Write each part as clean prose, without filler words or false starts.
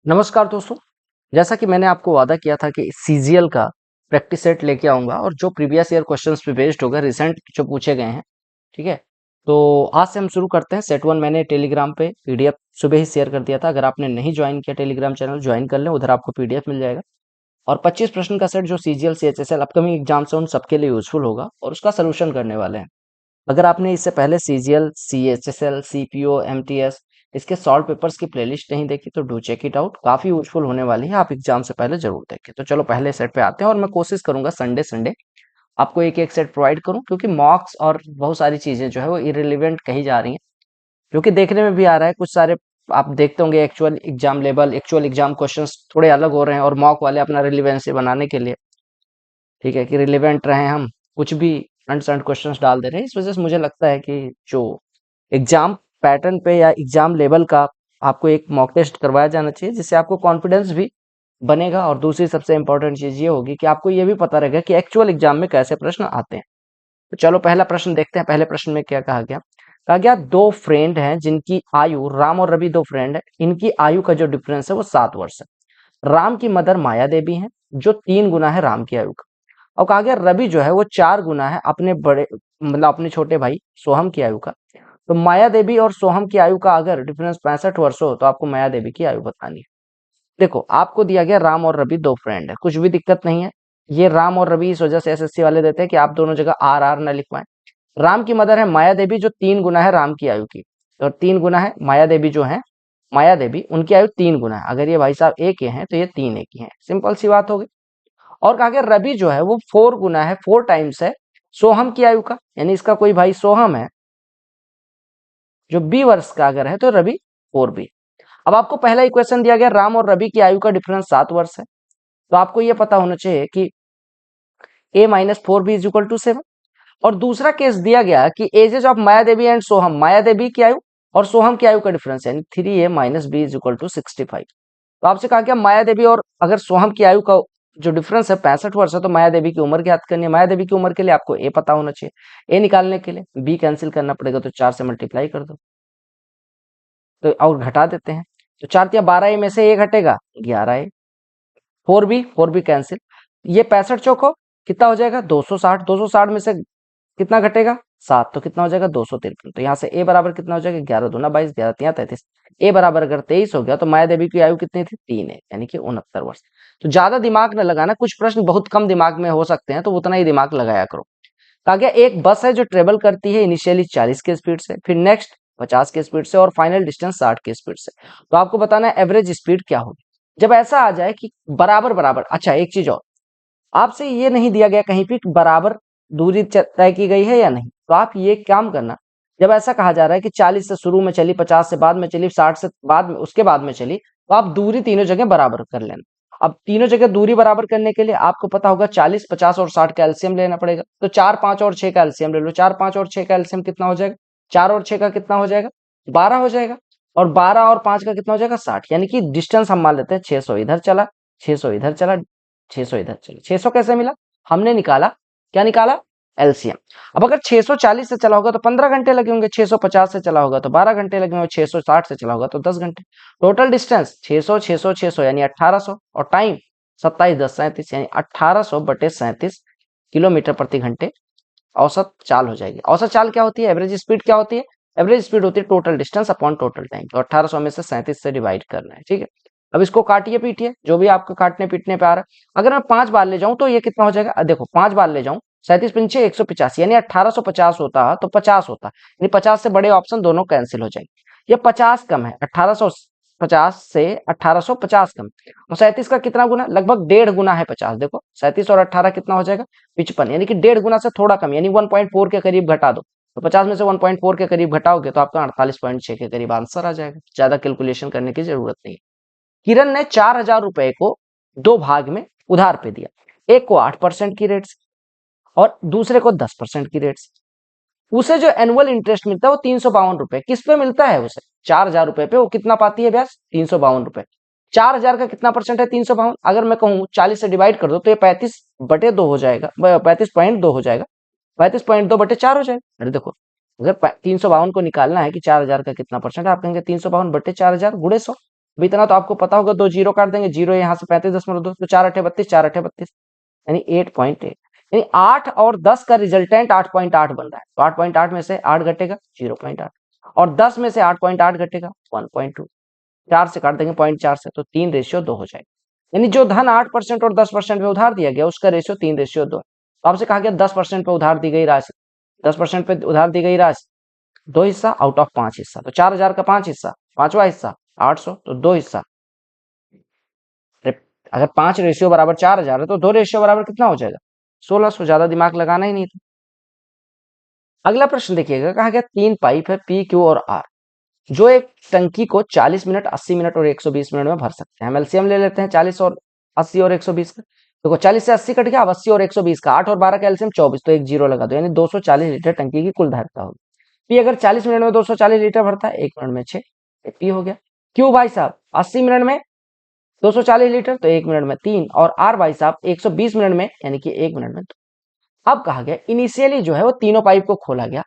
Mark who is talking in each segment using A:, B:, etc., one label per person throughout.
A: नमस्कार दोस्तों। जैसा कि मैंने आपको वादा किया था कि सीजीएल का प्रैक्टिस सेट लेके आऊंगा और जो प्रीवियस ईयर क्वेश्चंस पे बेस्ड होगा, रिसेंट जो पूछे गए हैं। ठीक है, तो आज से हम शुरू करते हैं। सेट वन मैंने टेलीग्राम पे पीडीएफ सुबह ही शेयर कर दिया था। अगर आपने नहीं ज्वाइन किया टेलीग्राम चैनल, ज्वाइन कर लें, उधर आपको पीडीएफ मिल जाएगा। और 25 प्रश्न का सेट जो सीजीएल सीएचएसएल अपकमिंग एग्जाम से उन सबके लिए यूजफुल होगा और उसका सोल्यूशन करने वाले हैं। अगर आपने इससे पहले सीजीएल सीएचएसएल सीपीओ एमटीएस इसके सॉल्व पेपर्स की प्लेलिस्ट नहीं देखी तो डू चेक इट आउट, काफी यूजफुल होने वाली है। आप एग्जाम से पहले जरूर देखें। तो चलो पहले सेट पे आते हैं और मैं कोशिश करूंगा संडे संडे आपको एक एक सेट प्रोवाइड करूं, क्योंकि मॉक्स और बहुत सारी चीजें जो है वो इरेलीवेंट कही जा रही हैं, क्योंकि देखने में भी आ रहा है कुछ सारे आप देखते होंगे actual exam level, actual exam questions थोड़े अलग हो रहे हैं और मॉक वाले अपना रिलेवेंसी बनाने के लिए, ठीक है, कि रिलेवेंट रहे, हम कुछ भी अनसर्ट क्वेश्चंस डाल दे रहे हैं। इस वजह से मुझे लगता है कि जो एग्जाम पैटर्न पे या एग्जाम लेवल का आपको एक मॉक टेस्ट करवाया जाना चाहिए, जिससे आपको कॉन्फिडेंस भी बनेगा। और दूसरी सबसे इंपॉर्टेंट चीज ये होगी कि आपको ये भी पता रहेगा कि एक्चुअल एग्जाम में कैसे प्रश्न आते हैं। तो चलो पहला प्रश्न देखते हैं। पहले प्रश्न में क्या कहा गया? कहा गया दो फ्रेंड हैं जिनकी आयु, राम और रवि दो फ्रेंड है, इनकी आयु का जो डिफरेंस है वो 7 वर्ष है। राम की मदर माया देवी है जो 3 गुना है राम की आयु का। और कहा गया रवि जो है वो 4 गुना है अपने बड़े, मतलब अपने छोटे भाई सोहम की आयु का। तो माया देवी और सोहम की आयु का अगर डिफरेंस 65 वर्ष हो तो आपको माया देवी की आयु बतानी है। देखो आपको दिया गया राम और रवि दो फ्रेंड है, कुछ भी दिक्कत नहीं है। ये राम और रवि इस वजह से एसएससी वाले देते हैं कि आप दोनों जगह आर आर न लिखवाएं। राम की मदर है माया देवी जो 3 गुना है राम की आयु की, और 3 गुना है माया देवी जो है, माया देवी उनकी आयु 3 गुना है। अगर ये भाई साहब एक ही हैं तो ये 3 एक ही हैं, सिंपल सी बात हो गई। और कहा गया रवि जो है वो 4 गुना है, 4 टाइम्स है सोहम की आयु का, यानी इसका कोई भाई सोहम है जो 20 वर्ष का अगर है तो रवि 4 भी। अब आपको पहला इक्वेशन दिया गया राम और रवि की आयु का डिफरेंस 7 वर्ष है, तो आपको ये पता होना चाहिए कि a-4b = 7। और दूसरा केस दिया गया कि ages of Maya Devi and Soham, Maya Devi की आयु और सोहम की आयु का डिफरेंस यानी 3a-b = 65। तो आपसे कहा गया माया देवी और अगर सोहम की आयु का जो डिफरेंस है 65 वर्ष है, तो माया देवी की उम्र ज्ञात करनी है। माया देवी की उम्र के लिए आपको ए पता होना चाहिए। ए निकालने के लिए बी कैंसिल करना पड़ेगा, तो 4 से मल्टीप्लाई कर दो, तो और घटा देते हैं। तो 4 × 12 ए में से ए घटेगा 11 ए। 4b कैंसिल, ये 65 चौको कितना हो जाएगा 260, 260 में से कितना घटेगा 7, तो कितना हो जाएगा 253। तो यहाँ से ए बराबर कितना हो जाएगा 11×2 = 22, 11×3 = 33। ए बराबर अगर 23 हो गया तो माया देवी की आयु कितनी थी 3 है, यानी कि 69 वर्ष। तो ज्यादा दिमाग न लगाना, कुछ प्रश्न बहुत कम दिमाग में हो सकते हैं तो उतना ही दिमाग लगाया करो। कहा गया एक बस है जो ट्रेवल करती है इनिशियली 40 के स्पीड से, फिर नेक्स्ट 50 के स्पीड से और फाइनल डिस्टेंस 60 के स्पीड से। तो आपको बताना है एवरेज स्पीड क्या होगी। जब ऐसा आ जाए कि बराबर बराबर, अच्छा एक चीज और, आपसे ये नहीं दिया गया कहीं पे कि बराबर दूरी तय की गई है या नहीं, तो आप ये काम करना। जब ऐसा कहा जा रहा है कि 40 से शुरू में चली, 50 से बाद में चली, 60 से बाद में उसके बाद में चली, तो आप दूरी तीनों जगह बराबर कर लेना। अब तीनों जगह दूरी बराबर करने के लिए आपको पता होगा 40, 50 और 60 का एलसीएम लेना पड़ेगा। तो 4, 5 और 6 का एलसीएम ले लो। 4, 5 और 6 का एलसीएम कितना हो जाएगा? 4 और 6 का कितना हो जाएगा? 12 हो जाएगा। और 12 और 5 का कितना हो जाएगा? 60। यानी कि डिस्टेंस हम मान लेते हैं 600 इधर चला, 600 इधर चला, 600 इधर चला। 600 कैसे मिला? हमने निकाला, क्या निकाला? एलसीएम। अब अगर 640 से चला होगा तो 15 घंटे लगे होंगे, 650 से चला होगा तो 12 घंटे लगे होंगे, 660 से चला होगा तो 10 घंटे। टोटल डिस्टेंस 600 600 600 यानी 1800, और टाइम 27 10 37 यानी 1800/37 किलोमीटर प्रति घंटे औसत चाल हो जाएगी। औसत चाल क्या होती है? एवरेज स्पीड क्या होती है? एवरेज स्पीड होती है total distance upon total time. तो 1800 में से 37 से डिवाइड करना है, ठीक है। अब इसको काटिए पीटिए, जो भी आपको काटने पीटने पे आ रहा है। अगर मैं 5 बार ले जाऊं तो ये कितना हो जाएगा? देखो 5 बार ले जाऊं, 37 पंचे 185 यानी 1850 होता तो 50 होता, यानी 50 से बड़े ऑप्शन दोनों कैंसिल हो जाएंगे। ये 50 कम है, 1850 से 1850 कम। और 37 का कितना गुना? लगभग 1.5 गुना है 50। देखो 37 और 18 कितना हो जाएगा? 55, यानी कि 1.5 गुना से थोड़ा कम, यानी 1.4 के करीब घटा दो। तो 50 में से 1.4 के करीब घटाओगे तो आपका 48.6 के करीब आंसर आ जाएगा। ज्यादा कैलकुलेशन करने की जरूरत नहीं है। किरण ने 4000 रुपए को 2 भाग में उधार पे दिया, एक को 8% की रेट से और दूसरे को 10% की रेट से। उसे जो एनुअल इंटरेस्ट मिलता है वो 352 रुपए। किस पे मिलता है उसे? 4000 रुपए पे। वो कितना पाती है ब्याज? 352 रुपए। 4000 का कितना परसेंट है? 352। अगर मैं कहूं 40 से डिवाइड कर दो तो ये 35/2 हो जाएगा, 35.2 हो जाएगा, 35.2/4 हो जाएगा। अरे देखो, अगर 352 को निकालना है कि 4000 का कितना परसेंट है, आप कहेंगे 352/4000 × 100। अब इतना तो आपको पता होगा, 2 जीरो काट देंगे, जीरो यहाँ से 35.2, तो 4 अठे 32, 4 अठे 32, यानी 8.8, यानी 8 और 10 का रिजल्टेंट 8.8 बन रहा है। तो 8.8 में से 8 घटेगा 0.8, और 10 में से 8.8 घटेगा 1.2, 4 से काट देंगे 0.4 से, तो 3:2 हो जाएगा। यानी जो धन 8% और 10% पे उधार दिया गया उसका रेशियो 3:2 है। तो आपसे कहा गया 10% पे उधार दी गई राशि, 10% पे उधार दी गई राशि 2 हिस्सा आउट ऑफ 5 हिस्सा, तो 4000 का 5 हिस्सा, 5वां हिस्सा 800, तो 2 हिस्सा। अगर 5 रेशियो बराबर 4000 है तो 2 रेशियो बराबर कितना हो जाएगा, 1600। ज्यादा दिमाग लगाना ही नहीं था। अगला प्रश्न देखिएगा, कहा गया 3 पाइप है पी क्यू और आर, जो एक टंकी को 40 मिनट, 80 मिनट और 120 मिनट में भर सकते हैं। हम एलसीएम ले लेते हैं 40 और 80 और 120 का। देखो 40 से 80 कट गया, अब 80 और 120 का, 8 और 12 का एलसीएम 24, तो एक जीरो लगा दो, यानी 240 लीटर टंकी की कुल धारिता होगी। पी अगर 40 मिनट में 240 लीटर भरता है, 1 मिनट में 6, पी हो गया। क्यू भाई साहब 80 मिनट में 240 लीटर, तो 1 मिनट में 3, और आर भाई साहब 120 मिनट में, यानी कि 1 मिनट में 2। अब कहा गया इनिशियली जो है वो तीनों पाइप को खोला गया,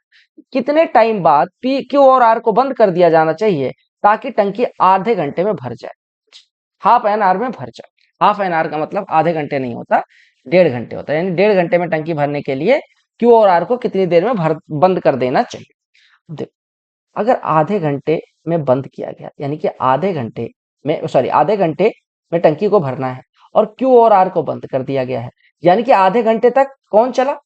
A: कितने टाइम बाद पी क्यू और आर को बंद कर दिया जाना चाहिए ताकि टंकी आधे घंटे में भर जाए, हाफ एन आवर में भर जाए। हाफ एन आवर का मतलब आधे घंटे नहीं होता, 1.5 घंटे होता है, यानी 1.5 घंटे में टंकी भरने के लिए क्यू और आर को कितनी देर में बंद कर देना चाहिए। देखो अगर आधे घंटे में बंद किया गया, यानी कि आधे घंटे में टंकी को भरना है और क्यू और आर को बंद कर दिया गया है, यानी कि आधे घंटे तक कौन चला,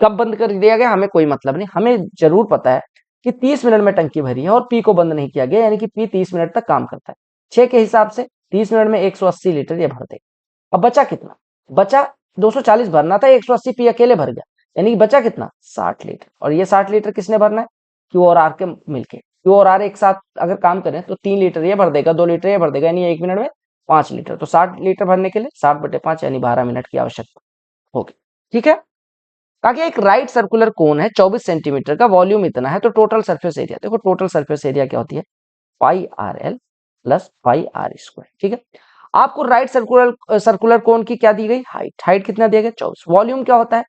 A: कब बंद कर दिया गया हमें कोई मतलब नहीं, हमें जरूर पता है कि 30 मिनट में टंकी भरी है और पी को बंद नहीं किया गया, यानी कि पी 30 मिनट तक काम करता है। 6 के हिसाब से 30 मिनट में 180 लीटर ये भर देगा। अब बचा कितना, बचा 240 भरना था, 180 पी अकेले भर गया, यानी कि बचा कितना 60 लीटर, और ये 60 लीटर किसने भरना है, क्यू और आर के मिलके। क्यू और आर एक साथ अगर काम करें तो 3 लीटर ये भर देगा, 2 लीटर ये भर देगा, यानी 1 मिनट में 5 लीटर, तो 60 लीटर भरने के लिए 60/5 यानी 12 मिनट की आवश्यकता होगी। ठीक है, ताकि एक राइट सर्कुलर कोन है 24 सेंटीमीटर का, वॉल्यूम इतना है, तो टोटल सरफेस एरिया, देखो टोटल सरफेस एरिया क्या होती है, pi r l plus pi r square. ठीक है, आपको राइट सर्कुलर कोन की क्या दी गई, हाइट कितना दिया गया 24, वॉल्यूम क्या होता है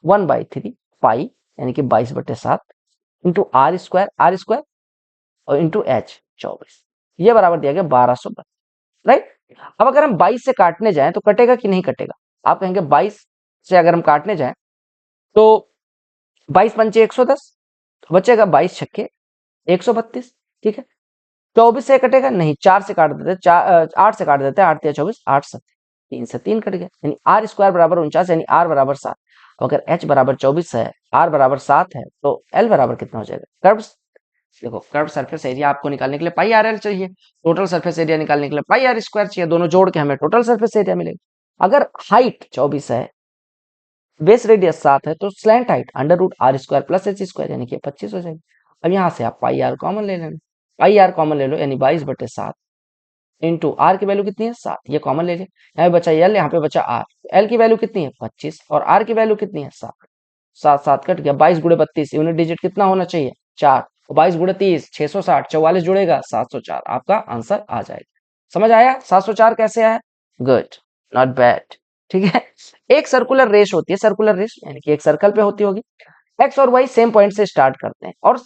A: 1/3 पाई, यानी कि 22/7 इंटू आर स्क्वायर और इंटू एच 24, ये बराबर दिया गया 1200। राइट, अब अगर हम 22 से काटने जाएं तो कटेगा कि नहीं कटेगा, आप कहेंगे 22 से अगर हम काटने जाएं तो 22 पंचे 110, तो बचेगा 22 छक्के 132। ठीक है, 24 से कटेगा नहीं, 4 से काट देते, 8 से काट देते, 8 या 24, 8 7, 3 से 3 कट गया, यानी आर स्क्वायर बराबर 49, यानी आर बराबर 7। अगर एच बराबर 24 है, आर बराबर 7 है, तो एल बराबर कितना हो जाएगा, कर्व, देखो कर्व सरफेस एरिया आपको निकालने के लिए पाई आर एल चाहिए, टोटल सरफेस एरिया निकालने के लिए पाई आर स्क्वायर चाहिए, दोनों जोड़ के हमें टोटल सरफेस एरिया मिलेगा। अगर हाइट 24 है, बेस रेडियस 7 है, तो slant height √r² plus h², यानी कि 25 हो जाएगी। अब यहाँ से आप पाई आर कॉमन ले लेना, पाई आर कॉमन ले लो, यानी 22/7 इंटू आर की वैल्यू कितनी है 7, ये कॉमन ले लिया, यहाँ पे बचा एल, यहाँ पे बचा आर, एल की वैल्यू कितनी है 25 और आर की वैल्यू कितनी है 7, 7 7 कट गया, 22 × 32 यूनिट डिजिट कितना होना चाहिए 4, 22 × 30 660, 44 जुड़ेगा 704, आपका आंसर आ जाएगा। समझ आया 704 कैसे आया, गुड, नॉट बैड। ठीक है, एक सर्कुलर रेस होती है, सर्कुलर रेस यानी कि एक सर्कल पे होती होगी, एक्स और वाई सेम पॉइंट से स्टार्ट करते हैं और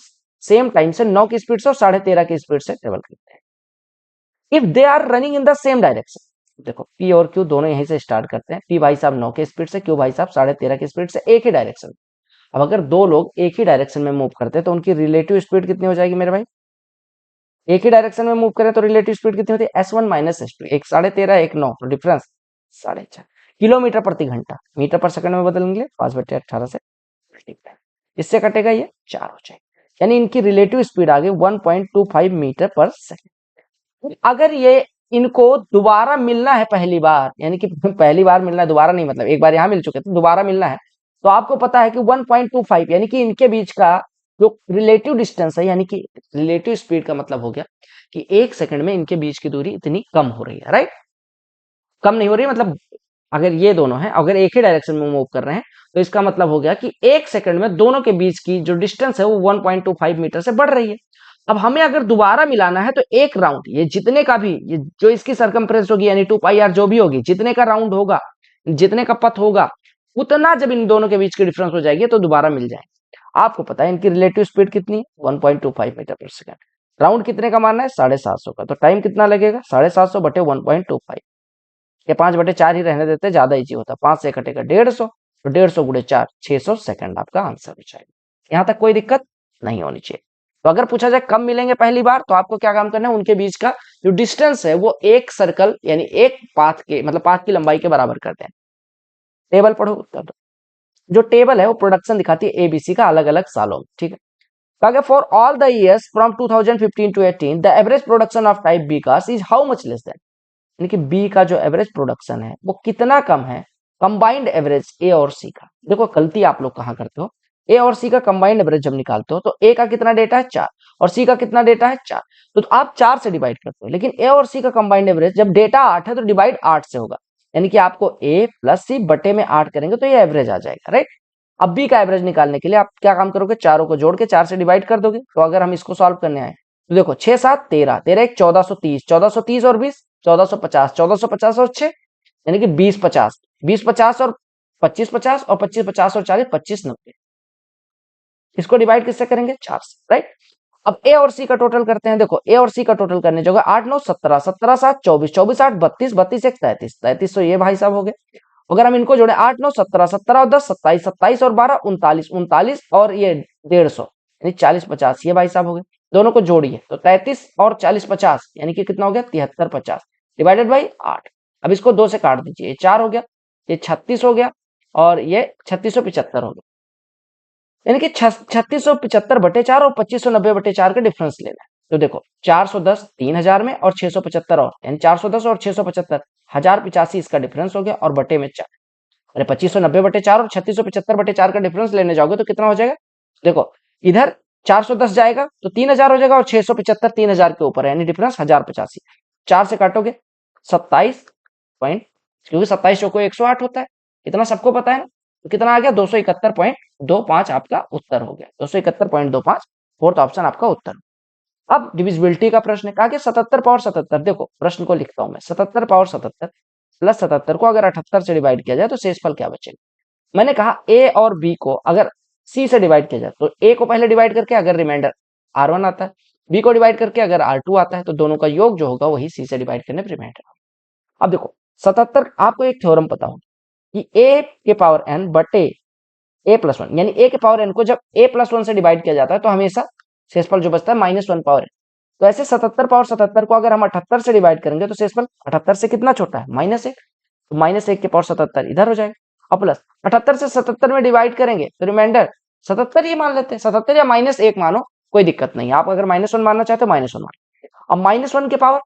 A: सेम टाइम से 9 की स्पीड से और 13.5 की स्पीड से ट्रेवल करते हैं। If they are running in the same direction, देखो पी और क्यू दोनों यहीं से स्टार्ट करते हैं, पी भाई साहब 9 की स्पीड से, क्यू भाई साहब 13.5 की स्पीड से, एक ही डायरेक्शन। अब अगर दो लोग एक ही डायरेक्शन में मूव करते हैं तो उनकी रिलेटिव स्पीड कितनी हो जाएगी मेरे भाई, एक ही डायरेक्शन में मूव करें तो रिलेटिव स्पीड कितनी होती है S1 - S2, एक 13.5 एक 9, तो डिफरेंस 4.5 किलोमीटर प्रति घंटा, मीटर पर सेकंड में बदलेंगे 5/18 से, इससे कटेगा ये 4 हो जाएगा, यानी इनकी रिलेटिव स्पीड आ गई 1.25 मीटर पर सेकंड। अगर ये इनको दोबारा मिलना है पहली बार, यानी कि पहली बार मिलना है, दोबारा नहीं, मतलब एक बार यहां मिल चुके थे दोबारा मिलना है, तो आपको पता है कि 1.25 यानी कि इनके बीच का जो रिलेटिव डिस्टेंस है, यानी कि रिलेटिव स्पीड का मतलब हो गया कि 1 सेकंड में इनके बीच की दूरी इतनी कम हो रही है। राइट, कम नहीं हो रही, मतलब अगर ये दोनों हैं, अगर एक ही डायरेक्शन में मूव कर रहे हैं, तो इसका मतलब हो गया कि 1 सेकंड में दोनों के बीच की जो डिस्टेंस है वो 1.25 मीटर से बढ़ रही है। अब हमें अगर दोबारा मिलाना है तो एक राउंड, ये जितने का भी, ये जो इसकी सरकमफ्रेंस होगी यानी 2πr जो भी होगी, जितने का राउंड होगा, जितने का पथ होगा, उतना जब इन दोनों के बीच की डिफरेंस हो जाएगी तो दोबारा मिल जाएंगे। आपको पता है इनकी रिलेटिव स्पीड कितनी है 1.25 मीटर पर सेकंड, राउंड कितने का मानना है? 750 का। तो टाइम कितना लगेगा? 750 बटे 1.25, ये 5/4 ही रहने देते, ज्यादा इजी होता। 5 से कटेगा 150, तो 150 गुणे 4, 600 सेकंड आपका आंसर हो जाएगा। यहाँ तक कोई दिक्कत नहीं होनी चाहिए। तो अगर पूछा जाए कब मिलेंगे पहली बार, तो आपको क्या काम करना है, उनके बीच का जो डिस्टेंस है वो एक सर्कल यानी एक पाथ के, मतलब पाथ की लंबाई के बराबर कर दें। टेबल पढ़ो, उत्तर दो। जो टेबल है वो प्रोडक्शन दिखाती है एबीसी का अलग अलग सालों में, ठीक है। तो अगर for all the years from 2015 to 18 the average production of type b cars is how much less than, यानी कि बी का जो एवरेज प्रोडक्शन है वो कितना कम है कंबाइंड एवरेज ए और सी का। देखो गलती आप लोग कहां करते हो, ए और सी का कंबाइंड एवरेज जब निकालते हो तो ए का कितना डेटा है 4 और सी का कितना डेटा है 4, तो आप 4 से डिवाइड करते हो। लेकिन ए और सी का कंबाइंड एवरेज जब डेटा 8 है तो डिवाइड 8 से होगा, यानी कि आपको ए प्लस सी बटे में 8 करेंगे तो ये एवरेज आ जाएगा, राइट। अब बी का एवरेज निकालने के लिए आप क्या काम करोगे, चारों को जोड़ के 4 से डिवाइड कर दोगे। तो अगर हम इसको सॉल्व करने आए तो देखो 6 7 13, 13 1 1430, 1430 और 20 1450, 1450 और 6 यानी कि 20 50, 20 50 और 25 50 और 25 50 और 40 25 90। इसको डिवाइड किससे करेंगे, 4 से, राइट। अब ए और सी का टोटल करते हैं। देखो ए और सी का टोटल करने जो 8 9 17, 17 7 24, 24 8 32, 32 1 33, 33 तो ये भाई साहब हो गए। अगर हम इनको जोड़े 8 9 17, 17 और 10 27, 27 और 12 39, 39 और ये 150 यानी 40 50, ये भाई साहब हो गए। दोनों को जोड़िए तो 33 और 40 50 यानी कि कितना हो गया, 73 50 डिवाइडेड बाई 8। अब इसको 2 से काट दीजिए, ये 4 हो गया, ये 36 हो गया और ये 3675 हो गया, यानी कि 3675 बटे 4 और 2590 बटे 4 का डिफरेंस लेना है। तो देखो 410 3000 में और 675 और यानी 410 और 675 1085 इसका डिफरेंस हो गया और बटे में 4। अरे 2590 बटे 4 और 3675 बटे 4 का डिफरेंस लेने जाओगे तो कितना हो जाएगा, देखो इधर 410 जाएगा तो 3000 हो जाएगा और 675 3000 के ऊपर यानी डिफरेंस 1085। 4 से काटोगे 27 पॉइंट, क्योंकि 27 चौको 108 होता है, इतना सबको पता है ना। तो कितना आ गया, 271.25 आपका उत्तर हो गया, 271.25 फोर्थ ऑप्शन आपका उत्तर। अब डिविजिबिलिटी का प्रश्न है, कहा कि 77 पावर 77, देखो प्रश्न को लिखता हूं मैं, 77 पावर 77 प्लस 77 को अगर 78 से डिवाइड किया जाए तो शेषफल क्या बचेगा। मैंने कहा ए और बी को अगर सी से डिवाइड किया जाए तो ए को पहले डिवाइड करके अगर रिमाइंडर R1 आता है, बी को डिवाइड करके अगर R2 आता है, तो दोनों का योग जो होगा वही सी से डिवाइड करने पर रिमाइंडर। अब देखो 77, आपको एक थ्योरम पता होगा कि ए के पावर एन बटे ए प्लस वन, यानी ए के पावर एन को जब ए प्लस वन से डिवाइड किया जाता है तो हमेशा शेषफल जो बचता है -1 पावर एन। तो ऐसे 77 पावर 77 को अगर हम 78 से डिवाइड करेंगे तो शेषफल 78 से कितना छोटा है, -1, तो -1 के पावर 77 इधर हो जाएगा। और प्लस 78 से 77 में डिवाइड करेंगे तो रिमाइंडर 77 ही मान लेते हैं, 77 या -1 मानो, कोई दिक्कत नहीं। आप अगर -1 मानना चाहते हो -1 मान। अब -1 के पावर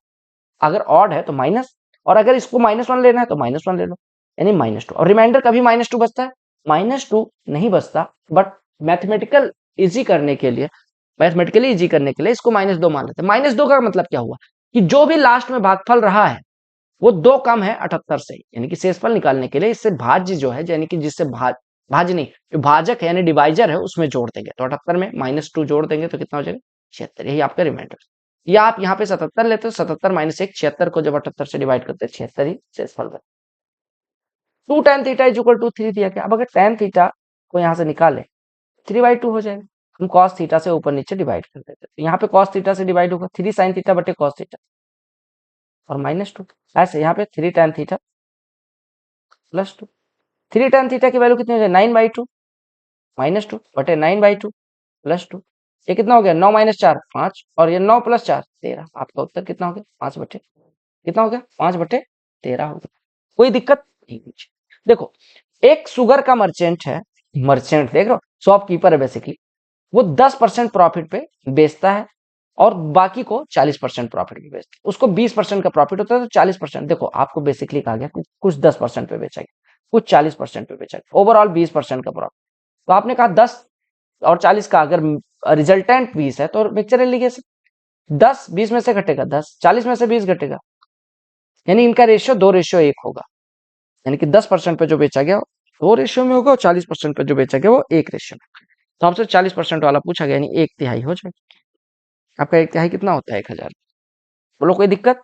A: अगर ऑड है तो माइनस, और अगर इसको -1 लेना है तो -1 ले लो, यानी -2। और रिमाइंडर कभी -2 बचता है, -2 नहीं बचता, बट मैथमेटिकल इजी करने के लिए, मैथमेटिकली इजी करने के लिए इसको -2 मान लेते हैं। -2 का मतलब क्या हुआ कि जो भी लास्ट में भागफल रहा है वो 2 कम है 78 से, यानी कि शेषफल निकालने के लिए इससे भाज्य जो है, यानी कि जिससे भाज्य नहीं, जो भाजक है यानी डिवाइजर है उसमें जोड़ देंगे, तो 78 में -2 जोड़ देंगे तो कितना हो जाएगा, 76। यही आपका रिमाइंडर। या आप यहाँ पे 77 लेते हो, 77 -1 76 को जब 78 से डिवाइड करते हैं 76 ही शेषफल बचता। 2 tan theta is equal to 3 दिया गया। अब अगर tan थीटा को यहाँ से निकाले 3/2 हो जाएगा। हम cos थीटा से ऊपर नीचे डिवाइड कर देते हैं, तो यहाँ पे cos थीटा से डिवाइड होगा 3 sin थीटा बटे cos थीटा और -2। ऐसे यहाँ पे 3 tan theta plus 2, 3 tan theta की वैल्यू कितनी हो जाए 9/2 -2 बटे 9/2 प्लस 2, ये कितना हो गया 9 - 4 5 और ये 9 + 4 13। आपका उत्तर कितना हो गया 5 बटे कितना हो गया 5 बटे 13 हो गया। कोई दिक्कत नहीं कुछ। देखो एक शुगर का मर्चेंट है, मर्चेंट देख रहे हो, शॉपकीपर है बेसिकली, वो 10% प्रॉफिट पे बेचता है और बाकी को 40% प्रॉफिट पे बेचता है। उसको 20% का प्रॉफिट होता है तो 40%, देखो आपको बेसिकली कहा गया कुछ 10% पे बेचा गया, कुछ 40% पे बेचा गया, ओवरऑल 20% का प्रॉफिट। तो आपने कहा 10 और 40 का अगर रिजल्टेंट 20 है तो मिक्सचर एलिगेशन 10 20 में से घटेगा 10, 40 में से 20 घटेगा, यानी इनका रेशियो 2:1 होगा, यानी कि 10% पे जो बेचा गया 2 रेशियो में होगा और 40% पे जो बेचा गया वो 1 रेशियो में। तो आपसे 40% वाला पूछा गया, यानी 1/3 हो जाएगा। आपका 1/3 कितना होता है 1000। बोलो कोई दिक्कत।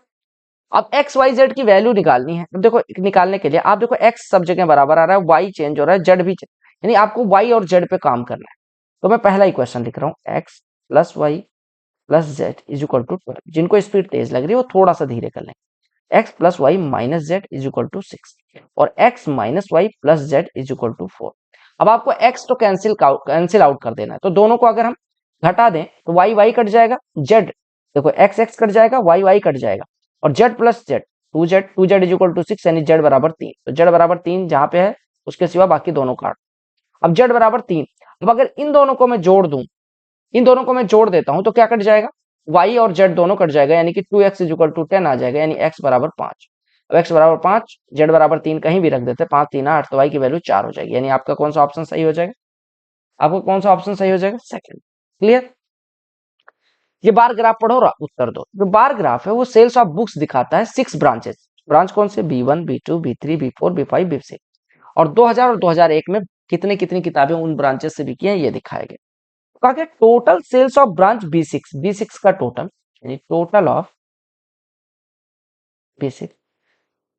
A: अब एक्स वाई जेड की वैल्यू निकालनी है। तो देखो निकालने के लिए आप देखो एक्स सब जगह बराबर आ रहा है, वाई चेंज हो रहा है, जेड भी, यानी आपको वाई और जेड पे काम करना है। तो मैं पहला इक्वेशन लिख रहा हूँ, x plus y plus z is equal to 12। जिनको स्पीड तेज लग रही है वो थोड़ा सा धीरे कर लेंगे। X plus y minus z is equal to 6 और x minus y plus z is equal to 4। अब आपको एक्स तो कैंसिल आउट कर देना है, तो दोनों को अगर हम घटा दें तो वाई वाई कट जाएगा, जेड देखो एक्स एक्स कट जाएगा, वाई वाई कट जाएगा और z plus z, two z is equal to 6 यानी जेड बराबर 3। तो जेड बराबर 3 जहां पे है उसके सिवा बाकी दोनों काट। अब जेड बराबर 3, अब अगर इन दोनों को मैं जोड़ दूं, इन दोनों को मैं जोड़ देता हूं तो क्या कट जाएगा, y और z दोनों कट जाएगा यानी कि 2x इज इक्वल टू 10 आ जाएगा, यानी x बराबर 5। अब x बराबर 5, z बराबर 3 कहीं भी रख देते, 5 3 8, तो y की वैल्यू 4 हो जाएगी। यानी आपका कौन सा ऑप्शन सही हो जाएगा, आपको कौन सा ऑप्शन सही हो जाएगा, सेकंड। क्लियर। ये बार ग्राफ पढ़ो और उत्तर दो। जो बार ग्राफ है वो सेल्स ऑफ बुक्स दिखाता है 6 ब्रांचेस। ब्रांच कौन से, B1 B2 B3 B4 B5 B6 और 2000 और 2001 में कितने कितनी किताबें उन ब्रांचेस से बिकी हैं ये दिखाया गया। कहा गया total sales of branch B6 का टोटल यानी total of B6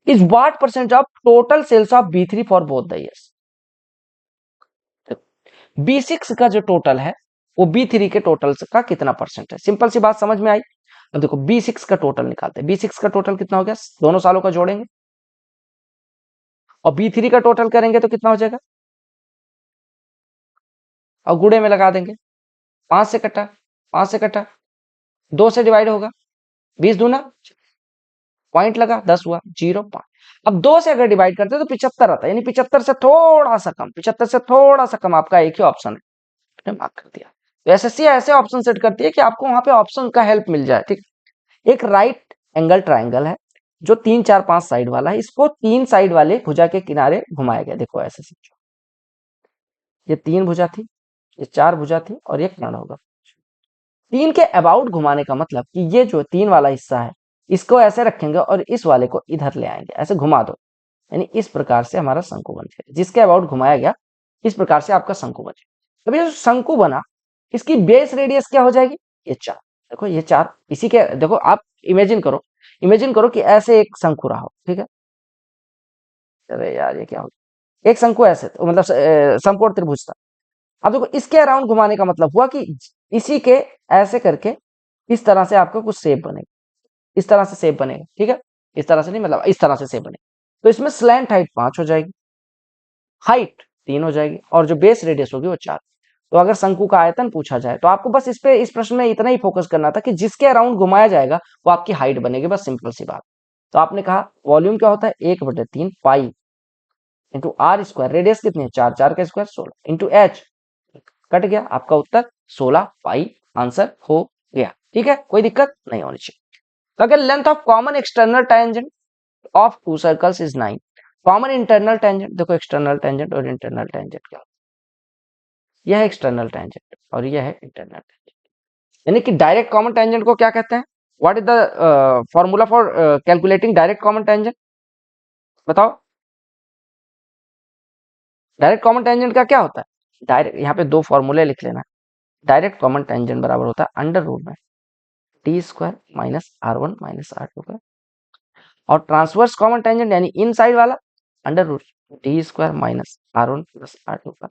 A: is what percent of total sales of B3 for both the years. B6 का जो टोटल है वो B3 के टोटल का कितना परसेंट है, सिंपल सी बात समझ में आई। अब देखो B6 का टोटल निकालते हैं, B6 का टोटल कितना हो गया, दोनों सालों का जोड़ेंगे और B3 का टोटल करेंगे तो कितना हो जाएगा और गुड़े में लगा देंगे, 5 से कटा, 5 से कटा, 2 से डिवाइड होगा, 20 दूना पॉइंट लगा 10 हुआ 0.5। अब 2 से अगर डिवाइड करते हैं तो 75 आता है, यानी 75 से थोड़ा सा कम, 75 से थोड़ा सा कम आपका एक ही ऑप्शन है, मार्क कर दिया। तो एसएससी ऐसे ऑप्शन सेट करती है कि आपको वहां पे ऑप्शन का हेल्प मिल जाए। ठीक, एक राइट एंगल ट्राइंगल है जो 3 4 5 साइड वाला है, इसको 3 साइड वाले भुजा के किनारे घुमाया गया। देखो ऐसे समझो, ये 3 भुजा थी, ये 4 भुजा थी और ये कर्ण होगा। 3 के अबाउट घुमाने का मतलब कि ये जो 3 वाला हिस्सा है इसको ऐसे रखेंगे और इस वाले को इधर ले आएंगे, ऐसे घुमा दो, यानी इस प्रकार से हमारा शंकु बन जाएगा। जिसके अबाउट घुमाया गया इस प्रकार से आपका शंकु बन जाएगा। अभी जो शंकु बना इसकी बेस रेडियस क्या हो जाएगी, ये 4। देखो ये 4, इसी के देखो आप इमेजिन करो कि ऐसे एक शंकु रहा हो, ठीक है। अरे यार ये क्या हो, एक शंकु ऐसे तो मतलब समकोण त्रिभुज था। अब देखो इसके अराउंड घुमाने का मतलब हुआ कि इसी के ऐसे करके इस तरह से आपको कुछ शेप बनेगा, इस तरह से शेप बनेगा, ठीक है। इस तरह से नहीं, मतलब इस तरह से शेप बनेगा। तो इसमें स्लैंट हाइट 5 हो जाएगी, हाइट 3 हो जाएगी और जो बेस रेडियस होगी वो 4। तो अगर शंकु का आयतन पूछा जाए तो आपको बस इस प्रश्न में इतना ही फोकस करना था कि जिसके अराउंड घुमाया जाएगा वो आपकी हाइट बनेगी, बस सिंपल सी बात। तो आपने कहा वॉल्यूम क्या होता है, 1/3 pi into r square, radius कितनी है 4, 4 का स्क्वायर 16 इंटू एच, कट गया आपका उत्तर 16 पाई आंसर हो गया। ठीक है, कोई दिक्कत नहीं होनी चाहिए। तो अगर length of common external tangent of to circles is 9, common internal tangent, देखो एक्सटर्नल टेंजेंट और इंटरनल टेंजेंट क्या, यह है एक्सटर्नल टेंजेंट और यह है इंटरनल टेंजेंट। यानी कि डायरेक्ट कॉमन टेंजेंट को क्या कहते हैं, what is the formula for calculating direct common tangent, बताओ। डायरेक्ट कॉमन टेंजेंट का क्या होता है, डायरेक्ट यहाँ पे दो फॉर्मूले लिख लेना। डायरेक्ट कॉमन टेंजेंट बराबर होता है अंडर रूट में t square minus R1 minus R2 का, और ट्रांसवर्स कॉमन टेंजेंट यानी इन साइड वाला under root t square minus R1 plus R2 का।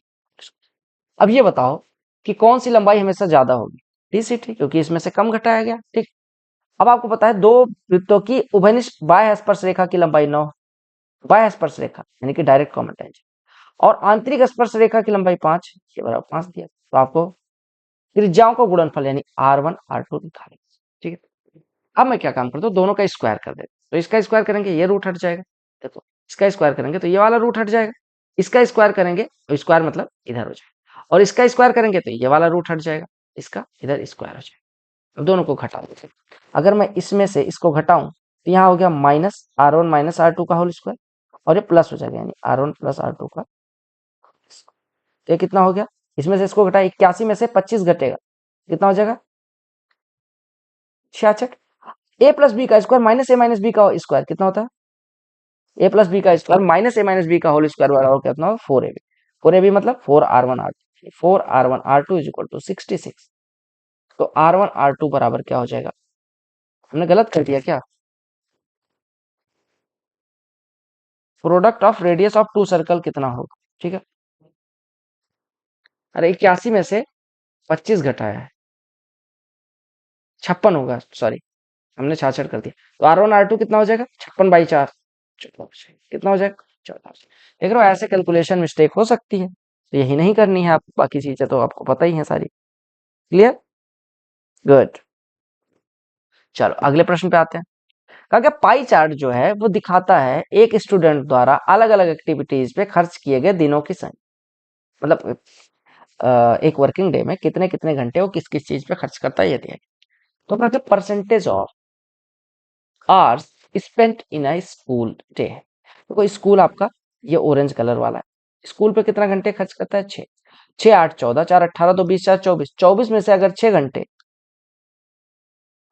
A: अब ये बताओ कि कौन सी लंबाई हमेशा ज्यादा होगी, TCT, क्योंकि इसमें से कम घटाया गया। ठीक, अब आपको पता है दो वृत्तों की उभयनिष्ठ बाह्य स्पर्श रेखा की लंबाई 9, बाह्य स्पर्श रेखा यानी कि डायरेक्ट कॉमन टेंजेंट, और आंतरिक स्पर्श रेखा की लंबाई 5, ये बराबर 5 दिया। तो आपको त्रिज्याओं का गुणनफल यानी R1 R2 निकालेंगे। ठीक है, अब मैं क्या काम करता हूँ, दोनों का स्क्वायर कर देता हूँ। तो इसका स्क्वायर करेंगे ये रूट हट जाएगा, देखो इसका स्क्वायर करेंगे तो ये वाला रूट हट जाएगा, इसका स्क्वायर करेंगे तो स्क्वायर मतलब इधर हो जाएगा, और इसका स्क्वायर करेंगे तो ये वाला रूट हट जाएगा, इसका इधर स्क्वायर हो जाएगा। अब दोनों को घटा देते, अगर मैं इसमें से इसको घटाऊं तो यहाँ हो गया माइनस R1 माइनस R2 का होल स्क्वायर और ये प्लस हो जाएगा यानी R1 प्लस R2 का। तो ये कितना हो गया, इसमें से इसको घटा 81 में से 25 घटेगा, कितना हो जाएगा 66। ए प्लस बी का स्क्वायर माइनस ए माइनस बी का स्क्वायर कितना होता है, ए प्लस बी का स्क्वायर माइनस ए माइनस बी का होल स्क्वायर बराबर कितना होगा 4ab। 4ab मतलब 4R1 R2, 4R1 R2 is equal to 66। तो R1 R2 बराबर क्या हो जाएगा, हमने गलत कर दिया क्या, product of radius of two circle कितना होगा। ठीक है, अरे 81 में से 25 घटाया है, 56 होगा, सॉरी हमने 66 कर दिया। तो R1 R2 कितना हो जाएगा, 56/4, 14 कितना हो जाएगा, 14। देख रहे हो, ऐसे कैलकुलेशन मिस्टेक हो सकती है, तो यही नहीं करनी है आपको, बाकी चीजें तो आपको पता ही है सारी। Clear, good. चलो अगले प्रश्न पे आते हैं। कहा कि पाई चार्ट जो है वो दिखाता है एक स्टूडेंट द्वारा अलग अलग एक्टिविटीज पे खर्च किए गए दिनों की संख्या, मतलब एक वर्किंग डे में कितने कितने घंटे वो किस किस चीज पे खर्च करता है, ये दिया गया। तो कहते हैं percentage of hours spent in a school day. तो कोई स्कूल आपका, ये ऑरेंज कलर वाला है, स्कूल पे कितना घंटे खर्च करता है, 6। 6 8 14, 4 18, 2 20, 4 24, 24 में से अगर 6 घंटे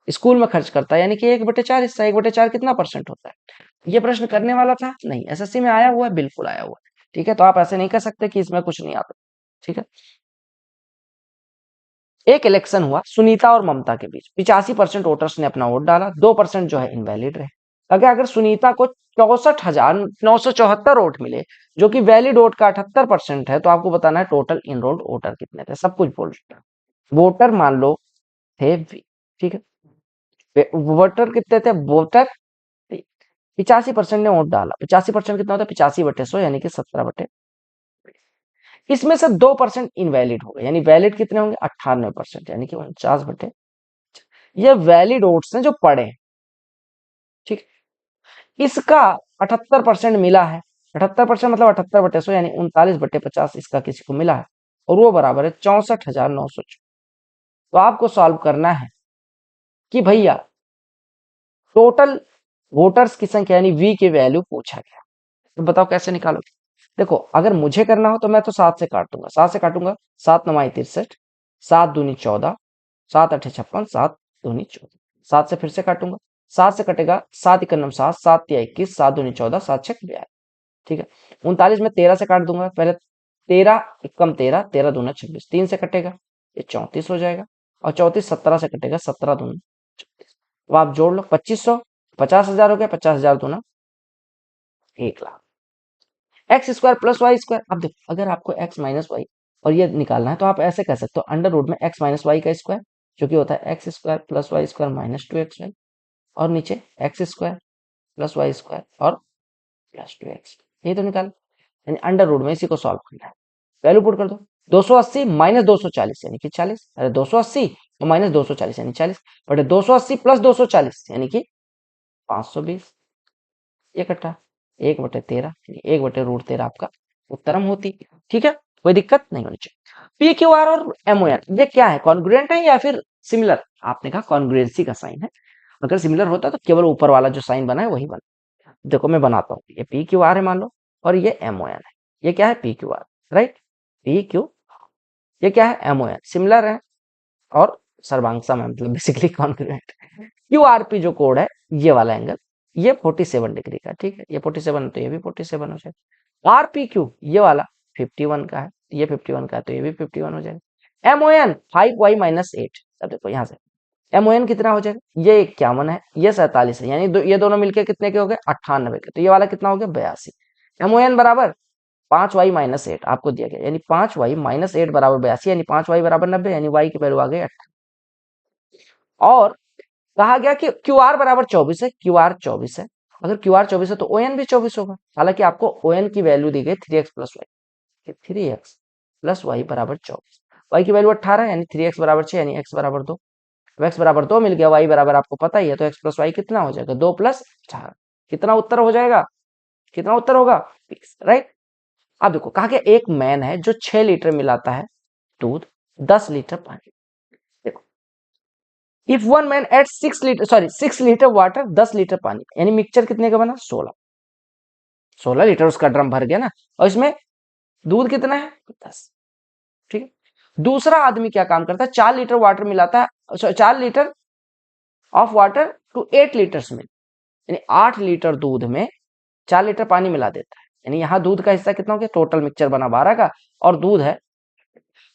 A: स्कूल में खर्च करता है, यानी कि 1/4 हिस्सा, 1/4 कितना परसेंट होता है। ये प्रश्न करने वाला था नहीं, एसएससी में आया हुआ है, बिल्कुल आया हुआ है। ठीक है, तो आप ऐसे नहीं कर सकते कि इसमें कुछ नहीं आता। ठीक है, एक इलेक्शन हुआ सुनीता और ममता के बीच, 85% वोटर्स ने अपना वोट डाला, 2% जो है इनवैलिड रहे। अगर सुनीता को 64,974 वोट मिले, जो कि वैलिड वोट का 78% है, तो आपको बताना है टोटल इनरोल्ड वोटर कितने थे। सब कुछ बोल रहा, वोटर मान लो थे V, ठीक है, वोटर कितने थे, वोटर 85% ने वोट डाला, 85% कितना होता है, 85/100, यानी कि 17/, इसमें से 2% इनवैलिड हो गए, यानी वैलिड कितने होंगे, 98%, यानी कि 49/, ये वैलिड वोट्स हैं जो पड़े हैं। ठीक, इसका 78% मिला है, 78% मतलब 78/100, यानी 39/50 इसका किसी को मिला है, और वो बराबर है 64,900। तो आपको सॉल्व करना है कि भैया टोटल वोटर्स की संख्या यानी V की वैल्यू पूछा गया, तो बताओ कैसे निकालोगे। देखो, अगर मुझे करना हो तो मैं तो 7 से काट दूंगा, 7 से काटूंगा, 7×9 = 63, 7×2 = 14, 7×8 = 56, 7×2 = 14, 7 से फिर से काटूंगा, 7 से कटेगा, 7×1 = 7, 7×3 = 21, 7×2 = 14, 7×6 = 42। ठीक है, 39 में 13 से काट दूंगा, पहले 13×1 = 13, 13×2 = 26, 3 से कटेगा, ये 34 हो जाएगा, और 34 17 से कटेगा, 17×2 = 34। तो आप जोड़ लो, 2500, 50,000 हो गया, 50,000 दूना 1,00,000। X square plus y square, अब देखो अगर आपको एक्स माइनस वाई और ये निकालना है, तो आप ऐसे कह सकते हो, अंडर रूट में एक्स माइनस वाई का स्क्वायर, जो कि होता है x square plus y square minus 2xy, और नीचे x square plus y square और प्लस 2x। ये तो निकाल, यानी अंडर रूट में इसी को सॉल्व करना है। वैल्यू पुट कर दो, 280 माइनस 240 यानी कि 40, अरे 280 और माइनस 240 यानी 40, बटे 280 प्लस 240 यानी कि 520, ये कट्टा 1/13, 1/√13 आपका उत्तरम होती। ठीक है, कोई दिक्कत नहीं होनी चाहिए। पी क्यू आर और एमओएन ये क्या है, कॉन्ग्रुएंट है या फिर सिमिलर। आपने कहा कॉन्ग्रुएंसी का साइन है, अगर सिमिलर होता तो केवल ऊपर वाला जो साइन बना है वही बना। देखो मैं बनाता हूँ, ये पी क्यू आर है मान लो, और ये एमओएन है। ये क्या है, P Q R, right, P Q, ये क्या है, एमओएन, सिमिलर है और सर्वांगसम है, मतलब basically congruent. Q R P जो कोड है, ये वाला एंगल, ये 47 डिग्री का, ठीक है, ये 47 तो ये भी 47 हो जाएगा। आर पी क्यू ये वाला 51 का है, ये 51 का है, तो ये भी 51 हो जाएगा। एमओएन 5y-8, अब देखो यहाँ से एमओएन कितना हो जाएगा, ये 51 है, ये 47 है, यानी ये दोनों मिलके कितने के हो गए, 98 के, तो ये वाला कितना हो गया, 82। एमओएन बराबर 5y-8 आपको दिया गया, यानी 5y-8 बराबर 82, यानी 5y बराबर 90, यानी y की वैल्यू आ गई 18। और कहा गया कि क्यू आर बराबर 24 है, क्यू आर 24 है, अगर क्यू आर 24 है तो ओ एन भी 24 होगा। हालांकि आपको ओ एन की वैल्यू दी गई 3x plus Y, 3x plus Y बराबर 24, वाई की वैल्यू 18 यानी 3x बराबर 6, यानी x बराबर 2, x बराबर 2 मिल गया, y बराबर आपको पता ही है, तो x प्लस वाई कितना हो जाएगा, 2 + 18, कितना उत्तर हो जाएगा, कितना उत्तर होगा, 20, राइट। अब देखो कहा गया एक मैन है जो 6 लीटर मिलाता है दूध 10 लीटर पानी। देखो, if one man eight 6 litre water, 10 litre पानी, यानी मिक्सचर कितने का बना, 16 लीटर उसका ड्रम भर गया ना, और इसमें दूध कितना है, 10। ठीक है, दूसरा आदमी क्या काम करता है, 4 लीटर वाटर मिलाता है, 4 litre of water to 8 litres में, यानी 8 लीटर दूध में 4 लीटर पानी मिला देता है, यानी यहाँ दूध का हिस्सा कितना हो गया, टोटल मिक्सचर बना 12 का, और दूध है,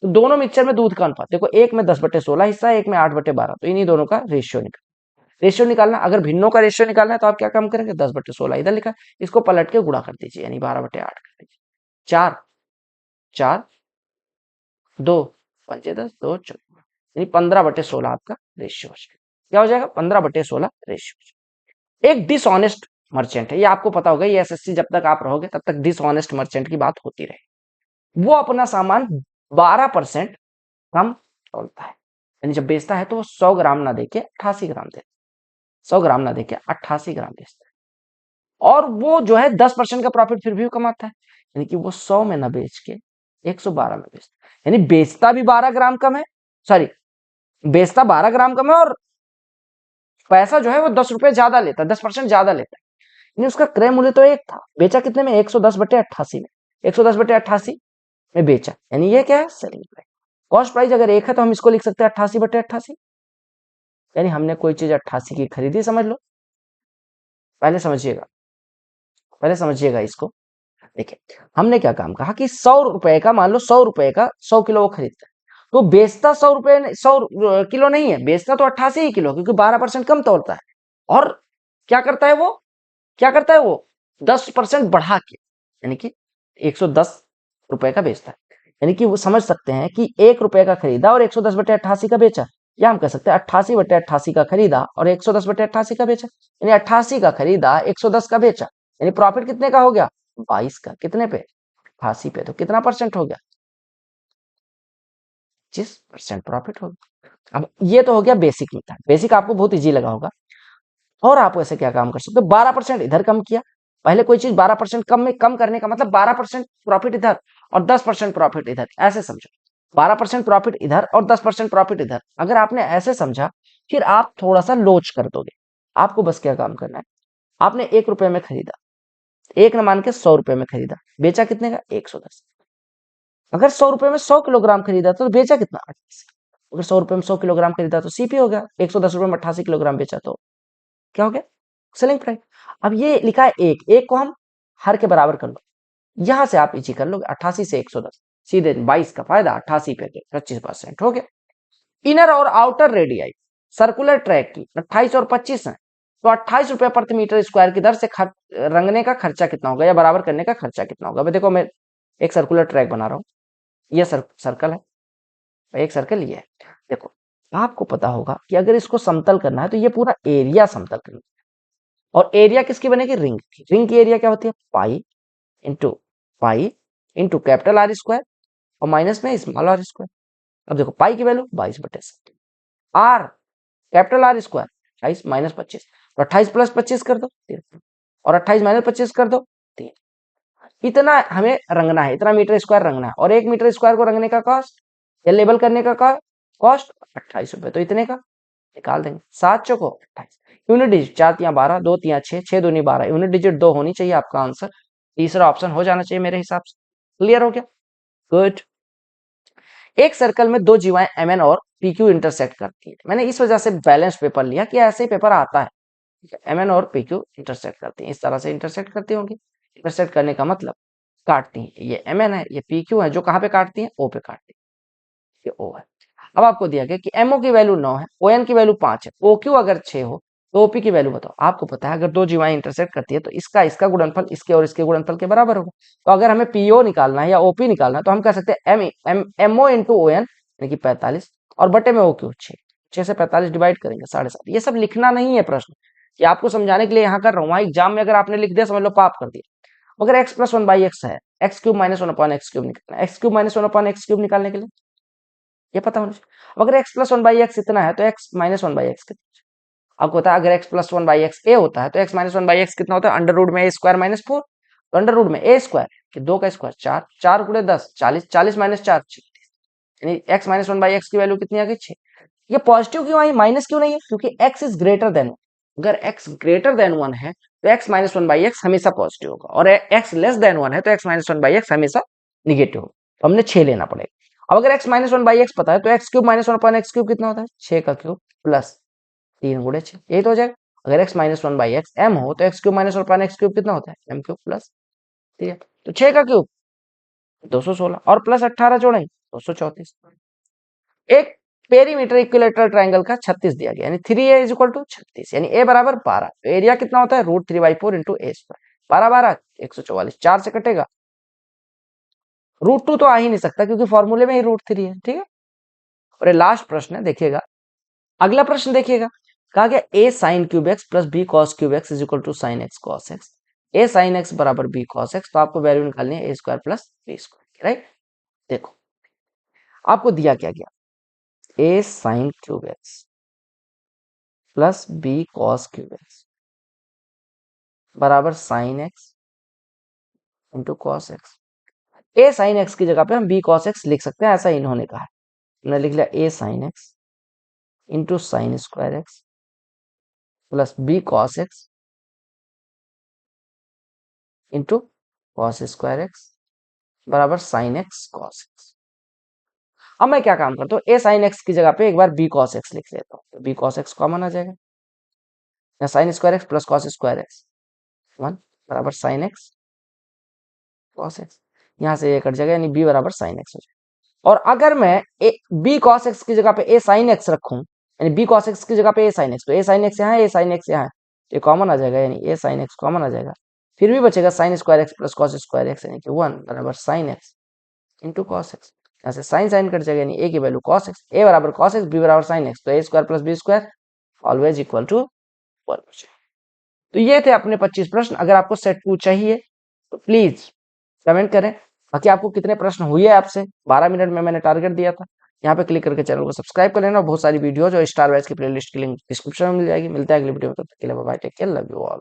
A: तो दोनों मिक्सचर में दूध का अनुपात देखो, एक में 10/16 हिस्सा है, एक में 8/12, तो इन्हीं दोनों का रेशियो निकालना। अगर भिन्नों का रेशियो निकालना है तो आप क्या काम करेंगे, 10/16 इधर लिखा, इसको पलट के गुणा कर दीजिए, यानी 12/8 कर दीजिए, 4 4 2 5 10 2 14, यानी 15/16 आपका रेशियो हो जाएगा। क्या हो जाएगा 15/16 रेशियो। एक डिसऑनेस्ट मर्चेंट है, ये आपको पता होगा, ये एसएससी जब तक आप रहोगे तब तक डिसऑनेस्ट मर्चेंट की बात होती रहे। वो अपना सामान 12% कम तोलता है, यानी जब बेचता है तो वो 100 ग्राम ना देके 88 ग्राम देता है, 100 ग्राम ना देके 88 ग्राम बेचता है। और वो जो है 10% का प्रॉफिट फिर भी कमाता है, यानी कि वो 100 में ना बेच के 112 में बेचता है, यानी बेचता भी 12 ग्राम कम है, सॉरी बेचता 12 ग्राम कम है और पैसा जो है वो 10 रुपए ज्यादा लेता है, 10% ज्यादा लेता है। यानी उसका क्रय मूल्य तो एक था, बेचा कितने में 110/88 में, 110/88 में बेचा, यानी ये क्या है सेलिंग प्राइस। कॉस्ट प्राइस अगर एक है तो हम इसको लिख सकते हैं 88/88, यानी हमने कोई चीज 88 की खरीदी, समझ लो। पहले समझिएगा, पहले समझिएगा इसको। देखिए हमने क्या काम कहा कि 100 रुपए का, मान लो 100 रुपए का 100 किलो वो खरीदता है, तो बेचता 100 रुपए 100 किलो नहीं है, बेचता तो 88 ही किलो, क्योंकि 12% कम तोड़ता है। और क्या करता है वो, क्या करता है वो 10% बढ़ा के, यानी कि 110 रुपए का बेचता है। यानी कि वो समझ सकते हैं कि 1 रुपए का खरीदा और 110/88 का बेचा, या हम कह सकते हैं 88/88 का खरीदा और 110/88 का बेचा, यानी 88 का खरीदा 110 का बेचा, यानी प्रॉफिट कितने का हो गया 22 का, कितने पे 88 पे, तो कितना परसेंट हो गया 25% प्रॉफिट हो गया। अब ये तो हो गया बेसिक मेथड, बेसिक आपको बहुत इजी लगा होगा। और आप ऐसे क्या काम कर सकते हो, 12% इधर कम किया, पहले कोई चीज 12% कम में कम करने का मतलब 12% प्रॉफिट इधर और 10% प्रॉफिट इधर, ऐसे समझो। 12% प्रॉफिट इधर और 10% प्रॉफिट इधर, अगर आपने ऐसे समझा फिर आप थोड़ा सा लोच कर दोगे। आपको बस क्या काम करना है, आपने 1 रुपए में खरीदा, एक न मान के 100 रुपए में खरीदा, बेचा कितने का 110। अगर 100 रुपए में 100 किलोग्राम खरीदा तो बेचा कितना 88। अगर 100 रुपए में 100 किलोग्राम खरीदा तो सीपी हो गया, 110 रुपए में 88 किलोग्राम बेचा तो क्या हो गया सेलिंग प्राइस। अब ये लिखा है एक, एक को हम हर के बराबर कर लो, यहां से आप इजी कर लो, 88 से 110 सीधे 22 का फायदा 88 पे 25% हो गया। इनर और आउटर रेडियाई सर्कुलर ट्रैक की 28 और 25 है, तो 28 रुपए प्रति मीटर स्क्वायर की दर से रंगने का खर्चा कितना होगा या बराबर करने का खर्चा कितना होगा। भाई देखो मैं एक सर्कुलर ट्रैक बना रहा हूँ, ये सर्कल है, एक सर्कल ये है। देखो आपको पता होगा कि अगर इसको समतल करना है तो ये पूरा एरिया समतल करना है, और एरिया किसकी बनेगी रिंग की, रिंग की एरिया क्या होती है pi into capital R square और माइनस में स्मॉल आर स्क्वायर। अब देखो पाई की value 22/7, are capital R square 28 minus 25, तो 28 प्लस 25 कर दो 13, और 28 माइनस 25 कर दो 3। इतना हमें रंगना है, इतना मीटर स्क्वायर रंगना है, और 1 मीटर स्क्वायर को रंगने का कॉस्ट या लेबल करने का कॉस्ट 28 रुपए, तो इतने का निकाल देंगे। 7 चौको 28, यूनिट डिजिट 4 तिया 12, 2 तिया 6, 6 दूनी 12, यूनिट डिजिट 2 होनी चाहिए, आपका आंसर तीसरा ऑप्शन हो जाना चाहिए मेरे हिसाब से। क्लियर हो गया, गुड। एक सर्कल में दो जीवाएं एम और पी क्यू इंटरसेक्ट करती है, मैंने इस वजह से बैलेंस पेपर लिया कि ऐसे ही पेपर आता है, एम एन और पी क्यू इंटरसेक्ट करती हैं, इस तरह से इंटरसेक्ट करती होंगी। इंटरसेक्ट करने का मतलब काटती हैं, ये एम एन है ये पी क्यू है, जो कहाँ पे काटती है ओ पे काटती है, ये ओ है। अब आपको दिया गया कि एमओ की वैल्यू 9 है, ओ एन की वैल्यू 5 है, ओ क्यू अगर 6 हो तो ओपी की वैल्यू बताओ। आपको पता है अगर दो जीवाएं इंटरसेक्ट करती है तो इसका इसका गुणनफल इसके और इसके गुणनफल के बराबर होगा। तो अगर हमें पीओ निकालना है या ओपी निकालना है तो हम कह सकते हैं एमओ इंटू ओ एन, यानी कि 45, और बटे में ओ क्यू 6, 6 से 45 डिवाइड करेंगे 7.5। ये सब लिखना नहीं है प्रश्न, कि आपको समझाने के लिए यहाँ कर रहा हूँ, एग्जाम में अगर आपने लिख दिया समझ लो पाप कर दिया। अगर x प्लस 1/x है, x cube minus 1/x cube निकालना, x cube minus 1/x cube निकालने के लिए ये पता होना चाहिए। अगर x प्लस 1/x इतना है तो x माइनस 1/x कितना, आपको पता है अगर x प्लस 1/x a होता है तो x माइनस 1/x कितना होता है, अंडर रूट में a स्क्वायर माइनस 4, तो अंडर रूट में a स्क्वायर कि 2 का स्क्वायर 4, 4 गुणे 10 40, 40 माइनस 4 36, यानी x माइनस 1/x की वैल्यू कितनी आ गई 6। ये पॉजिटिव क्यों आई, माइनस क्यों नहीं है, क्योंकि x इज ग्रेटर देन 1। अगर x ग्रेटर देन 1 है तो x माइनस 1/x हमेशा पॉजिटिव होगा, और x लेस देन 1 है तो x माइनस 1/x हमेशा निगेटिव होगा, तो हमने 6 लेना पड़ेगा। अब अगर x माइनस 1/x पता है तो x cube minus 1/x cube कितना होता है 6 का क्यूब प्लस 3 गुणे 6, यही तो हो जाएगा। अगर x माइनस 1/x m हो तो x cube minus 1/x cube कितना होता है m क्यूब प्लस, ठीक है, तो 6 का क्यूब 216 और प्लस 18 जोड़ेंगे 234। एक पेरीमीटर इक्विलेटरल ट्राइंगल का 36 दिया गया, यानी 3a इज इक्वल टू 36, यानी a बराबर 12, तो एरिया कितना होता है √3/4 इंटू a स्क्वायर, 12 12 144, 4 से कटेगा, √2 तो आ ही नहीं सकता क्योंकि फॉर्मूले में ही √3 है, ठीक है। और ये लास्ट प्रश्न है, देखिएगा अगला प्रश्न देखिएगा, कहा गया a sine cube x plus b cos cube x is equal to sine x cos x. A sine x बराबर बी कॉस एक्स, तो आपको वैल्यू निकालनी है a square plus b square, right. देखो आपको दिया क्या गया, a sine cube x plus b cos cube x बराबर sine x into cos x. A sine x की जगह पे हम बी कॉस एक्स लिख सकते हैं, ऐसा इन्होंने कहा है। मैंने लिख लिया a sine x into sine square x plus b cos x into cos square x बराबर साइन एक्स कॉस एक्स। अब मैं क्या काम करता हूँ, ए साइन एक्स की जगह पे एक बार बी कॉस एक्स लिख लेता हूँ, तो बी कॉस एक्स कॉमन आ जाएगा, या sign square x plus cos square x 1 बराबर साइन एक्स कॉस एक्स। यहाँ से ये कट जाएगा, यानी बी बराबर साइन एक्स हो जाएगा। और अगर मैं ए बी कॉस एक्स की जगह पे ए साइन एक्स रखूं, यानी बी कॉस एक्स की जगह पे ए साइन एक्स, तो ए साइन एक्स यहाँ है, ए साइन एक्स यहाँ है, ये कॉमन आ जाएगा, यानी ए साइन एक्स कॉमन आ जाएगा। फिर भी बचेगा sign square x plus cos square x, यानी कि 1 बराबर sine x into cos x. यहाँ से साइन साइन कट जाएगा, यानी ए की वैल्यू कॉस एक्स, ए बराबर कॉस एक्स, बी बराबर साइन एक्स, तो a square plus b square always equal to 1। तो ये थे अपने 25 प्रश्न। अगर आपको सेट 2 चाहिए तो प्लीज कमेंट करें। बाकी आपको कितने प्रश्न हुए आपसे, 12 मिनट में मैंने टारगेट दिया था। यहाँ पे क्लिक करके चैनल को सब्सक्राइब कर लेना। बहुत सारी वीडियो जो स्टार बैच की प्लेलिस्ट की लिंक डिस्क्रिप्शन में मिल जाएगी। मिलता है अगली वीडियो में, तब तक के लिए bye, take care, love you all.